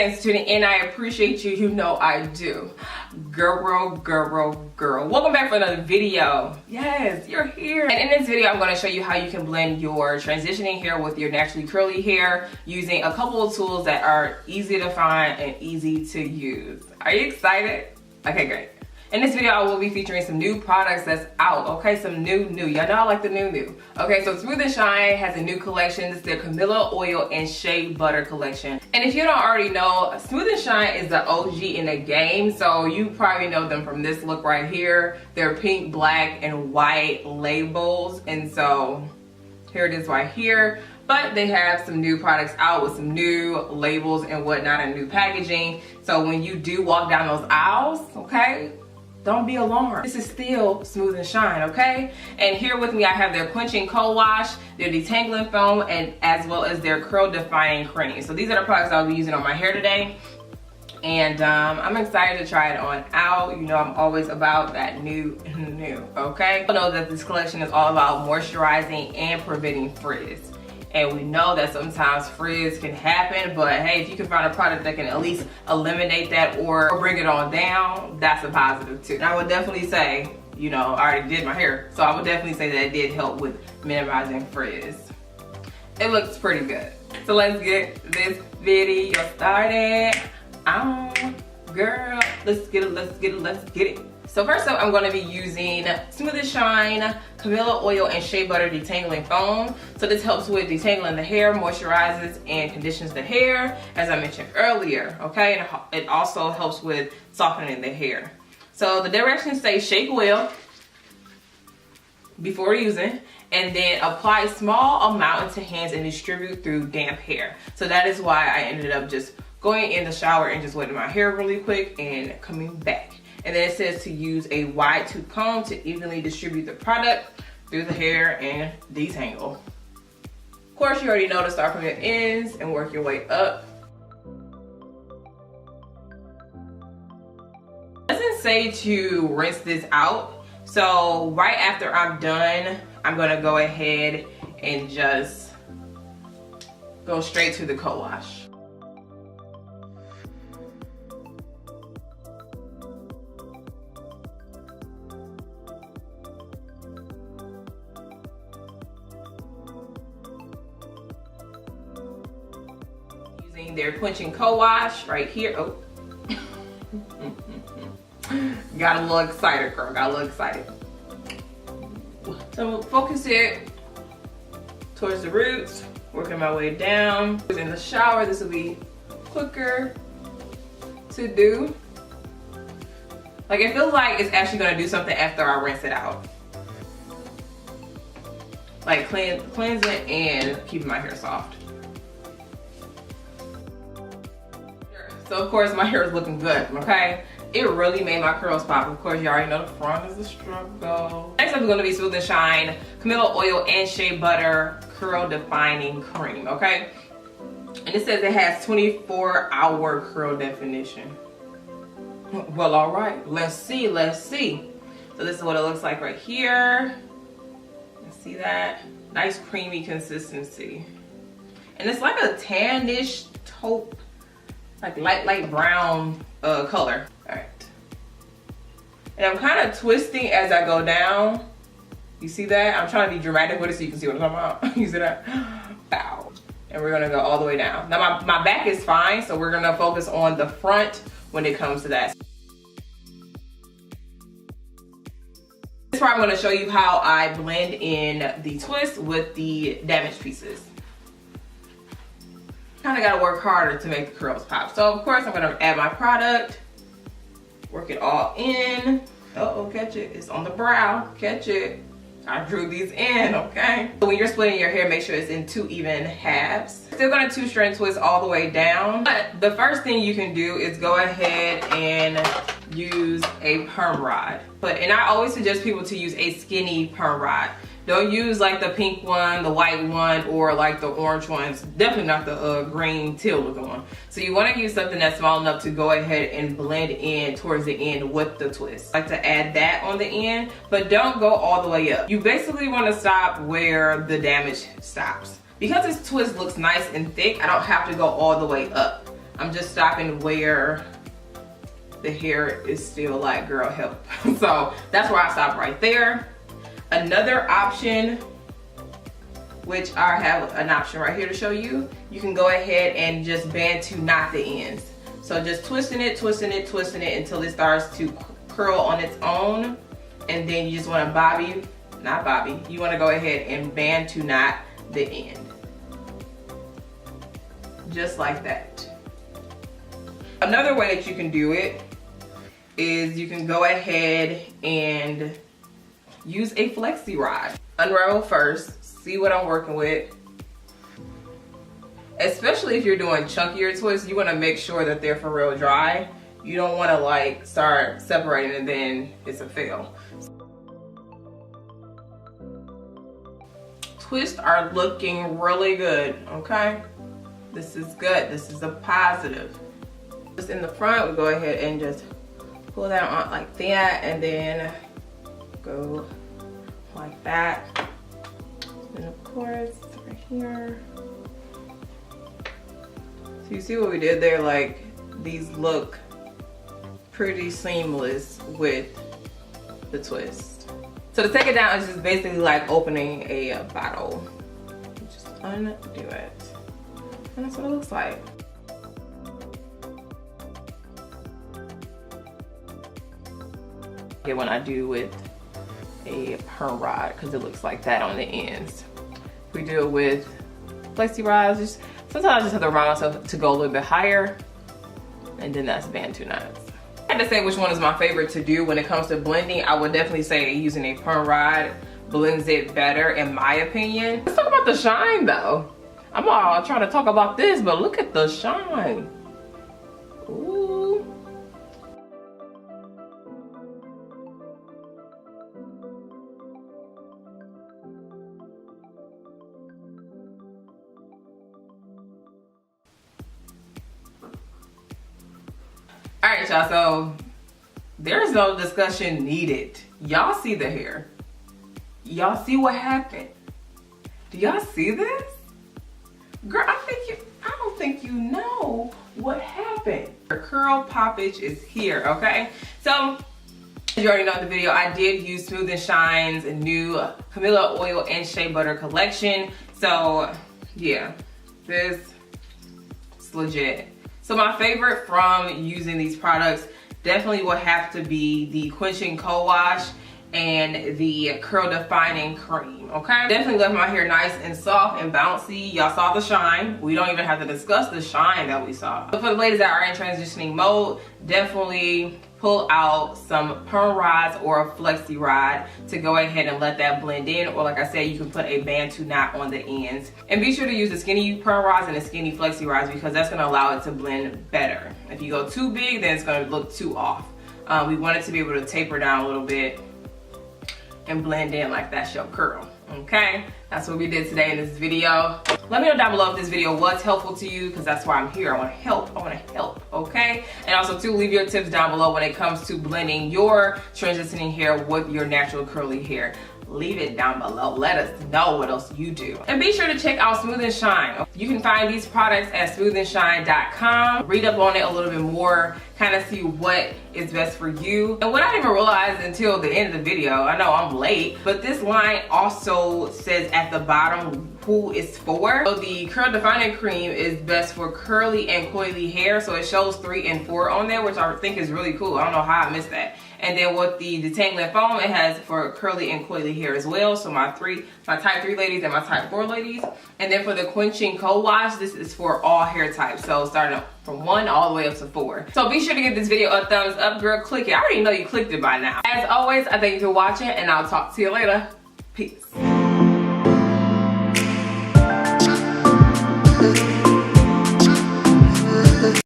thanks for tuning in. I appreciate you. You know I do. Girl. Welcome back for another video. Yes, you're here. And in this video, I'm going to show you how you can blend your transitioning hair with your naturally curly hair using a couple of tools that are easy to find and easy to use. Are you excited? Okay, great. In this video, I will be featuring some new products that's out, okay? Some new. Y'all know I like the new. Okay, so Smooth and Shine has a new collection. This is their Camilla Oil and Shea Butter collection. And if you don't already know, Smooth and Shine is the OG in the game, so you probably know them from this look right here. They're pink, black, and white labels, and so here it is right here. But they have some new products out with some new labels and whatnot and new packaging. So when you do walk down those aisles, okay, don't be alarmed. This is still Smooth and Shine, okay? And here with me, I have their Quenching Co-Wash, their Detangling Foam, and as well as their Curl Defining Cream. So these are the products I'll be using on my hair today. And I'm excited to try it on out. You know, I'm always about that new, okay? I know that this collection is all about moisturizing and preventing frizz. And we know that sometimes frizz can happen, but hey, if you can find a product that can at least eliminate that or bring it on down, that's a positive too. And I would definitely say, you know, I already did my hair, so I would definitely say that it did help with minimizing frizz. It looks pretty good. So let's get this video started. Girl, let's get it. So first up, I'm going to be using Smooth and Shine Camilla Oil and Shea Butter Detangling Foam. So this helps with detangling the hair, moisturizes and conditions the hair, as I mentioned earlier, okay? And it also helps with softening the hair. So the directions say shake well before using, and then apply small amount into hands and distribute through damp hair. So that is why I ended up just going in the shower and just wetting my hair really quick and coming back. And then it says to use a wide tooth comb to evenly distribute the product through the hair and detangle. Of course, you already know to start from your ends and work your way up. It doesn't say to rinse this out. So right after I'm done, I'm gonna go ahead and just go straight to the co-wash. Using their Quenching Co-Wash right here. Oh. Got a little excited, girl. Got a little excited. So focus it towards the roots, working my way down. In the shower, this will be quicker to do. Like, it feels like it's actually gonna do something after I rinse it out. Like cleansing and keeping my hair soft. So of course my hair is looking good, okay? It really made my curls pop. Of course, you already know the front is a struggle. Next up is gonna be Smooth and Shine Camilla Oil and Shea Butter Curl Defining Cream, okay? And it says it has 24-hour curl definition. Well, all right, let's see. So this is what it looks like right here. See that? Nice creamy consistency. And it's like a tannish taupe, like light brown color. All right. And I'm kind of twisting as I go down. You see that? I'm trying to be dramatic with it so you can see what I'm talking about. You see that? Bow. And we're gonna go all the way down. Now my back is fine, so we're gonna focus on the front when it comes to that. This part I'm gonna show you how I blend in the twist with the damaged pieces. Kind of gotta work harder to make the curls pop. So of course I'm gonna add my product, work it all in. Uh-oh, catch it, it's on the brow, catch it. I drew these in, okay? So when you're splitting your hair, make sure it's in 2 even halves. Still gonna 2-strand twist all the way down. But the first thing you can do is go ahead and use a perm rod. And I always suggest people to use a skinny perm rod. Don't use like the pink one, the white one, or like the orange ones. Definitely not the green teal looking one. So you want to use something that's small enough to go ahead and blend in towards the end with the twist. I like to add that on the end, but don't go all the way up. You basically want to stop where the damage stops. Because this twist looks nice and thick, I don't have to go all the way up. I'm just stopping where the hair is still like, girl, help. So that's where I stop right there. Another option, which I have an option right here to show you, you can go ahead and just band to knot the ends. So just twisting it until it starts to curl on its own. And then you just want to you want to go ahead and band to knot the end. Just like that. Another way that you can do it is you can go ahead and use a flexi rod. Unravel first, see what I'm working with. Especially if you're doing chunkier twists, you want to make sure that they're for real dry. You don't want to like start separating and then it's a fail. Twists are looking really good, okay? This is good, this is a positive. Just in the front, we go ahead and just pull that on like that and then go like that. And of course, right here. So you see what we did there? Like, these look pretty seamless with the twist. So to take it down is just basically like opening a bottle. Just undo it. And that's what it looks like. Okay, when I do with a perm rod, because it looks like that on the ends. If we do it with flexi rods, just sometimes I just have to remind myself to go a little bit higher, and then that's band to knots. If I had to say which one is my favorite to do when it comes to blending, I would definitely say using a perm rod blends it better in my opinion. Let's talk about the shine though. I'm all trying to talk about this, but look at the shine. Ooh. All right, y'all, so there's no discussion needed. Y'all see the hair. Y'all see what happened. Do y'all see this? Girl, I don't think you know what happened. The curl poppage is here, okay? So, as you already know in the video, I did use Smooth and Shine's new Camilla Oil and Shea Butter collection. So, yeah, this is legit. So my favorite from using these products definitely will have to be the Quenching Co-Wash and the Curl Defining Cream, okay? Definitely left my hair nice and soft and bouncy. Y'all saw the shine. We don't even have to discuss the shine that we saw. But for the ladies that are in transitioning mode, definitely pull out some perm rods or a flexi rod to go ahead and let that blend in, or like I said, you can put a band to knot on the ends. And be sure to use the skinny perm rods and the skinny flexi rods because that's gonna allow it to blend better. If you go too big, then it's gonna look too off. We want it to be able to taper down a little bit and blend in like that's your curl, okay? That's what we did today in this video. Let me know down below if this video was helpful to you because that's why I'm here. I wanna help, okay? And also too, leave your tips down below when it comes to blending your transitioning hair with your natural curly hair. Leave it down below. Let us know what else you do. And be sure to check out Smooth and Shine. You can find these products at smoothandshine.com. Read up on it a little bit more, kind of see what is best for you. And what I didn't even realize until the end of the video, I know I'm late, but this line also says at the bottom who it's for. So the Curl Defining Cream is best for curly and coily hair. So it shows 3 and 4 on there, which I think is really cool. I don't know how I missed that. And then with the detangling foam, it has for curly and coily hair as well. So my type 3 ladies and my type 4 ladies. And then for the Quenching Co-Wash, this is for all hair types. So starting from 1 all the way up to 4. So be sure to give this video a thumbs up, girl. Click it. I already know you clicked it by now. As always, I thank you for watching and I'll talk to you later. Peace.